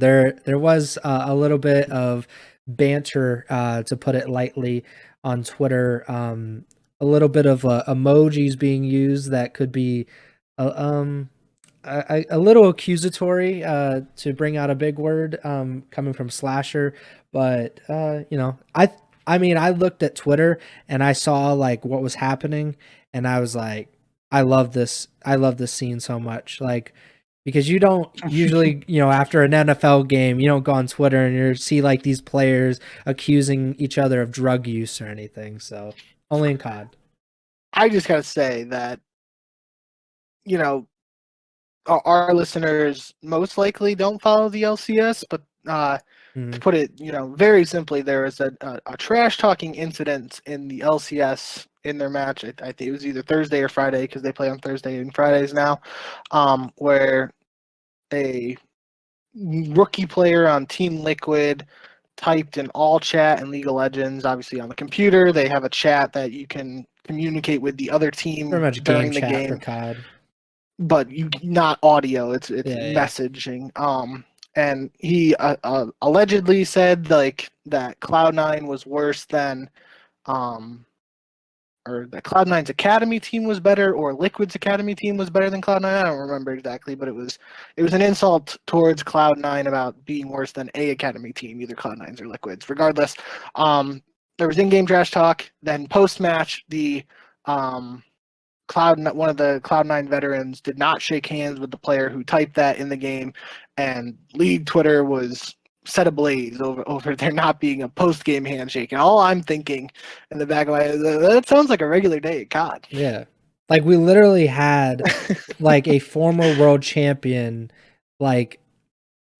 There was a little bit of banter, to put it lightly, on Twitter. A little bit of emojis being used that could be uh, um, a little accusatory, to bring out a big word, coming from Slasher. But I mean, I looked at Twitter and I saw like what was happening, and I was like, I love this. I love this scene so much. Like, because you don't usually, after an NFL game, you don't go on Twitter and you see like these players accusing each other of drug use or anything. So only in COD. I just gotta say that you know our listeners most likely don't follow the LCS, but to Mhm. put it, very simply, there was a trash talking incident in the LCS in their match. I think it was either Thursday or Friday because they play on Thursday and Fridays now, where a rookie player on Team Liquid typed in all chat in League of Legends. Obviously, on the computer, they have a chat that you can communicate with the other Pretty team much game during the chat for game, COD. but you not audio. It's Yeah, yeah. messaging. And he allegedly said like that Cloud9 was worse than um or the Cloud9's Academy team was better, or Liquid's Academy team was better than Cloud9. I don't remember exactly, but it was an insult towards Cloud9 about being worse than a Academy team, either Cloud9's or Liquid's. Regardless, there was in-game trash talk. Then post-match, the one of the Cloud9 veterans did not shake hands with the player who typed that in the game, and League Twitter was set ablaze over there not being a post game handshake. And all I'm thinking in the back of my head, that sounds like a regular day at COD. Yeah. Like we literally had like a former world champion, like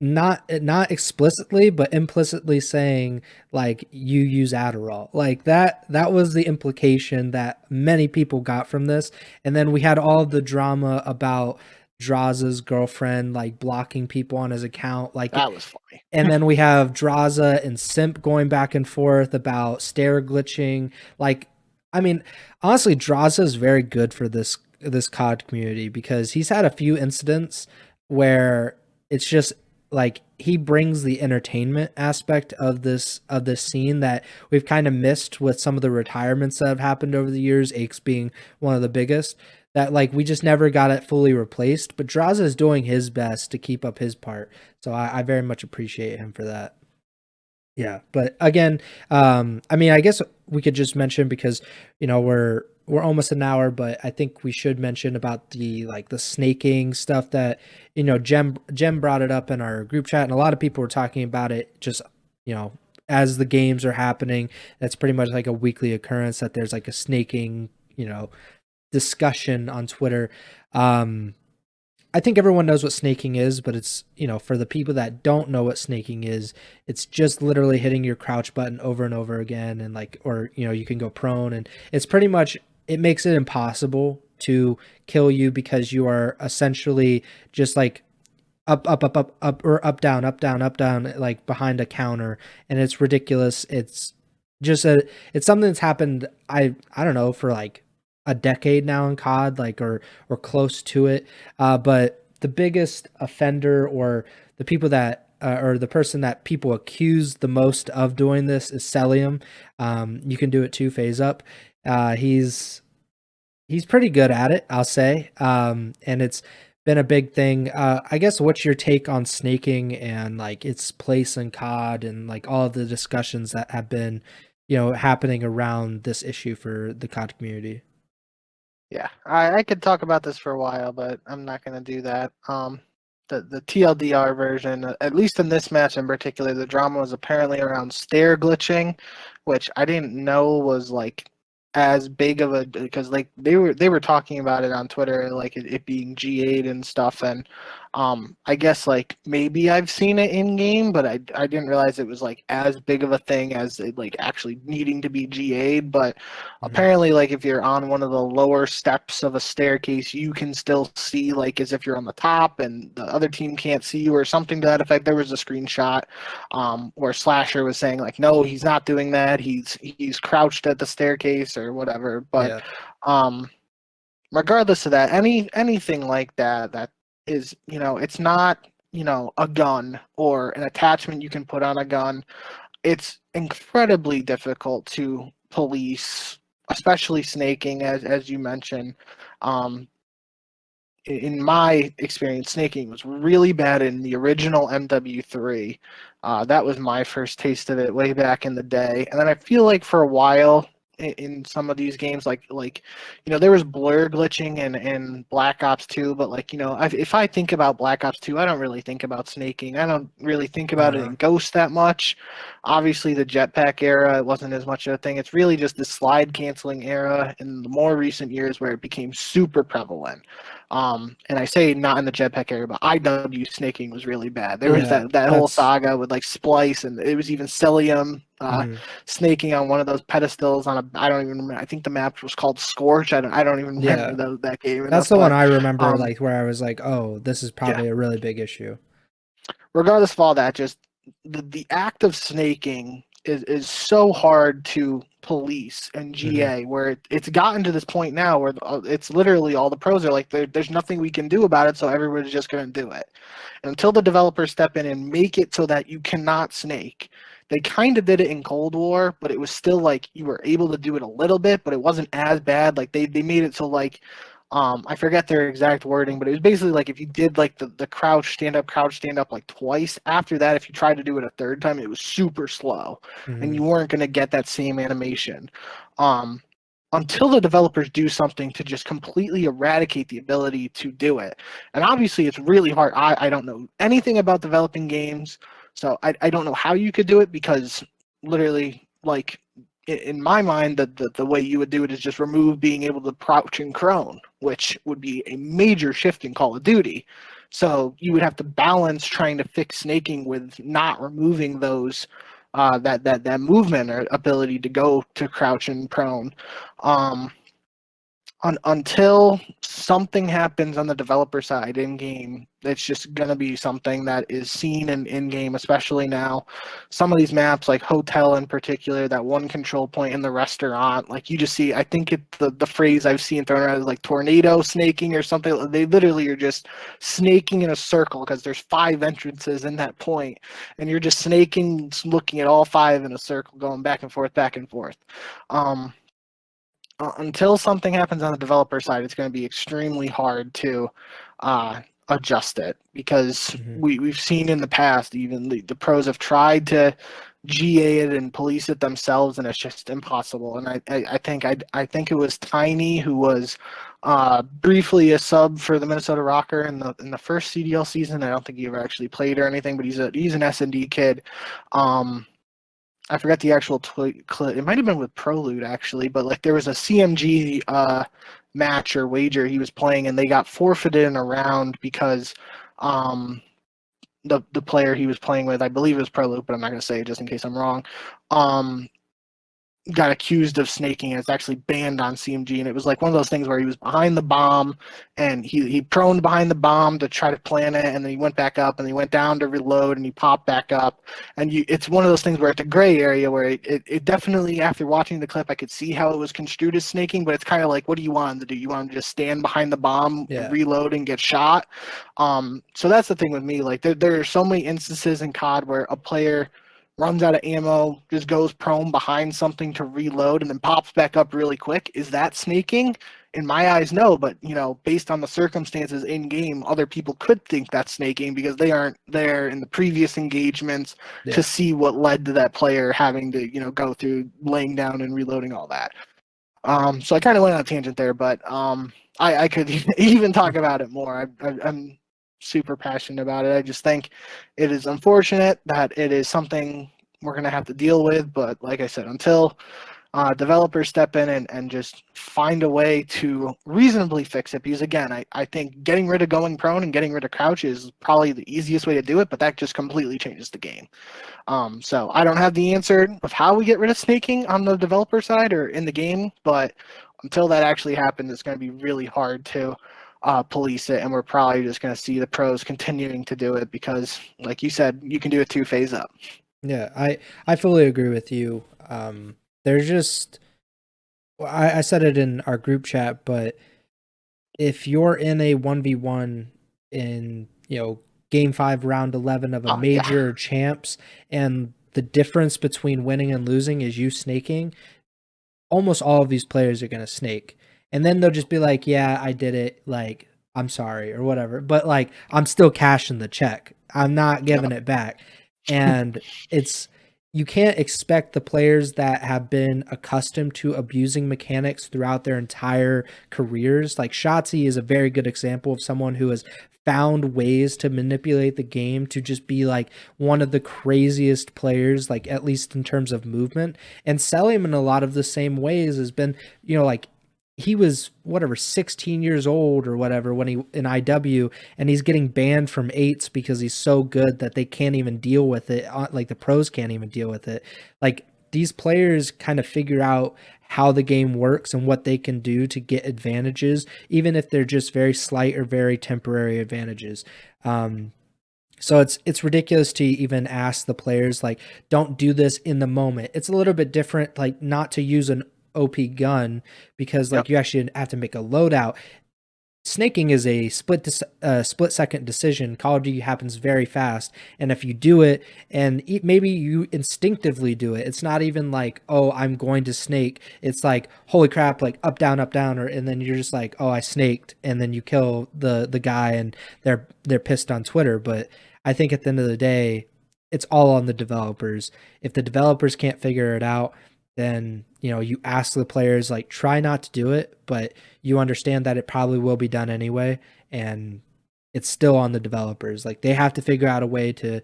not explicitly but implicitly saying like you use Adderall. Like that was the implication that many people got from this. And then we had all the drama about Draza's girlfriend like blocking people on his account, like, That was funny. and then we have Draza and Simp going back and forth about stair glitching. Like, I mean, honestly, Draza is very good for this COD community because he's had a few incidents where it's just like he brings the entertainment aspect of this scene that we've kind of missed with some of the retirements that have happened over the years, Aches being one of the biggest, that like we just never got it fully replaced. But Draza is doing his best to keep up his part. So I very much appreciate him for that. Yeah, but again, I mean, I guess we could just mention because we're almost an hour, but I think we should mention about the like the snaking stuff that Jem brought it up in our group chat, and a lot of people were talking about it. Just you know, as the games are happening, that's pretty much like a weekly occurrence that there's like a snaking discussion on Twitter. Um, I think everyone knows what snaking is, but it's, for the people that don't know what snaking is, it's just literally hitting your crouch button over and over again and like, or, you can go prone, and it's pretty much, it makes it impossible to kill you because you are essentially just like up, or up, down, up, down, like behind a counter. And it's ridiculous. It's something that's happened. I don't know, for like a decade now in COD, like, or close to it. But the biggest offender, or the people that, or the person that people accuse the most of doing this, is Celium. You can do it too, phase up. He's pretty good at it, I'll say. And it's been a big thing. I guess what's your take on snaking and like its place in COD and like all of the discussions that have been, happening around this issue for the COD community? Yeah, I could talk about this for a while, but I'm not going to do that. The TLDR version, at least in this match in particular, the drama was apparently around stair glitching, which I didn't know was like as big of a, because like they were talking about it on Twitter, like it being G8 and stuff, and I guess like maybe I've seen it in game, but I didn't realize it was like as big of a thing as it like actually needing to be G8. But Mhm. apparently, like if you're on one of the lower steps of a staircase, you can still see like as if you're on the top and the other team can't see you, or something to that effect. There was a screenshot where Slasher was saying like, no, he's not doing that. He's crouched at the staircase or whatever. But Yeah. um, regardless of that, anything like that is, it's not. a gun or an attachment you can put on a gun, it's incredibly difficult to police, especially snaking, as you mentioned. Um, in my experience, snaking was really bad in the original MW3. That was my first taste of it way back in the day, and then I feel like for a while in some of these games, there was blur glitching in Black Ops 2, but if I think about Black Ops 2, I don't really think about snaking. I don't really think about it Uh-huh. in Ghost that much. Obviously, the jetpack era, it wasn't as much of a thing. It's really just the slide canceling era in the more recent years where it became super prevalent. And I say not in the jetpack area, but IW snaking was really bad. There was Yeah, that whole that's saga with like Splice, and it was even Cilium mhm. snaking on one of those pedestals on a. I don't even remember. I think the map was called Scorch. I don't even remember Yeah. that game enough. That's the one But I remember, um, like where I was like, "Oh, this is yeah, probably a really big issue." regardless of all that, just the act of snaking is so hard to police in Hmm. GA, where it's gotten to this point now where it's literally all the pros are like, there's nothing we can do about it, so everybody's just going to do it. Until the developers step in and make it so that you cannot snake. They kind of did it in Cold War, but it was still like you were able to do it a little bit, but it wasn't as bad. Like they made it so like I forget their exact wording, but it was basically like if you did like the crouch stand up like twice, after that, if you tried to do it a third time, it was super slow and Hmm. you weren't going to get that same animation. Um, until the developers do something to just completely eradicate the ability to do it. And obviously, it's really hard. I don't know anything about developing games, so I don't know how you could do it because literally, like, in my mind, the way you would do it is just remove being able to crouch and crone, which would be a major shift in Call of Duty. So you would have to balance trying to fix snaking with not removing those that movement or ability to go to crouch and prone. Um, until something happens on the developer side in game, it's just going to be something that is seen in game, especially now. Some of these maps, like Hotel in particular, that one control point in the restaurant, like you just see, I think the phrase I've seen thrown around is like tornado snaking or something. They literally are just snaking in a circle because there's 5 entrances in that point, and you're just snaking, looking at all 5 in a circle, going back and forth, back and forth. Um, until something happens on the developer side, it's going to be extremely hard to uh, adjust it because Hmm. we've seen in the past, even the pros have tried to GA it and police it themselves, and it's just impossible. And I think it was Tiny who was briefly a sub for the Minnesota Rocker in the first CDL season. I don't think he ever actually played or anything, but he's an S&D kid. Um, I forgot the actual clip. It might have been with Prolude actually, but like there was a CMG match or wager he was playing, and they got forfeited in a round because um, the player he was playing with, I believe it was Prolude, but I'm not going to say it just in case I'm wrong. Um, got accused of snaking, and it's actually banned on CMG. And it was like one of those things where he was behind the bomb and he proned behind the bomb to try to plant it, and then he went back up and he went down to reload and he popped back up. And it's one of those things where it's a gray area where it definitely, after watching the clip, I could see how it was construed as snaking, but it's kind of like, what do you want him to do? You want him to just stand behind the bomb, Yeah. reload, and get shot? So that's the thing with me. Like there are so many instances in COD where a player runs out of ammo, just goes prone behind something to reload, and then pops back up really quick. Is that snaking? In my eyes, no. But based on the circumstances in game, other people could think that's snaking because they aren't there in the previous engagements to Yeah. see what led to that player having to go through laying down and reloading all that. So I kind of went on a tangent there, but I could even talk about it more. I'm super passionate about it. I just think it is unfortunate that it is something we're going to have to deal with. But like I said, until developers step in and just find a way to reasonably fix it, because again, I think getting rid of going prone and getting rid of crouch is probably the easiest way to do it, but that just completely changes the game. So I don't have the answer of how we get rid of snaking on the developer side or in the game, but until that actually happens, it's going to be really hard to police it, and we're probably just going to see the pros continuing to do it because, like you said, you can do it 2 phase up. Yeah. I fully agree with you. There's just I said it in our group chat, but if you're in a 1v1 in, game 5 round 11 of a Oh yeah. major or champs, and the difference between winning and losing is you snaking, almost all of these players are going to snake. And then they'll just be like, yeah, I did it. Like, I'm sorry or whatever. But like, I'm still cashing the check. I'm not giving Yep. it back. And it's, you can't expect the players that have been accustomed to abusing mechanics throughout their entire careers. Like Shotzi is a very good example of someone who has found ways to manipulate the game to just be like one of the craziest players, like at least in terms of movement. And Selim in a lot of the same ways has been, like he was whatever 16 years old or whatever when he in IW, and he's getting banned from eights because he's so good that they can't even deal with it. Like the pros can't even deal with it. Like these players kind of figure out how the game works and what they can do to get advantages, even if they're just very slight or very temporary advantages. So it's ridiculous to even ask the players like, don't do this in the moment. It's a little bit different, like not to use an OP gun because like Yep. you actually have to make a loadout. Snaking is a split second decision. Call of Duty happens very fast, and if you do it, and maybe you instinctively do it, it's not even like, oh, I'm going to snake. It's like, holy crap, like up down, or and then you're just like, oh, I snaked, and then you kill the guy, and they're pissed on Twitter. But I think at the end of the day, it's all on the developers. If the developers can't figure it out, then you ask the players like try not to do it, but you understand that it probably will be done anyway, and it's still on the developers. Like they have to figure out a way to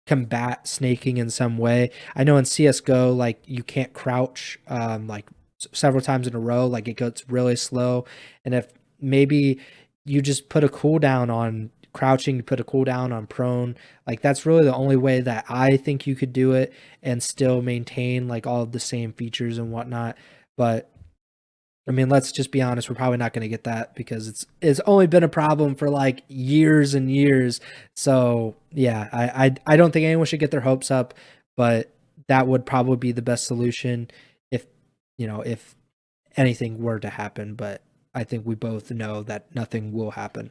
combat snaking in some way. I know in CS:GO, like you can't crouch like several times in a row, like it gets really slow, and if maybe you just put a cooldown on crouching, you put a cooldown on prone, like that's really the only way that I think you could do it and still maintain like all of the same features and whatnot. But I mean, let's just be honest, we're probably not going to get that because it's only been a problem for like years and years. So yeah, I don't think anyone should get their hopes up, but that would probably be the best solution if if anything were to happen. But I think we both know that nothing will happen.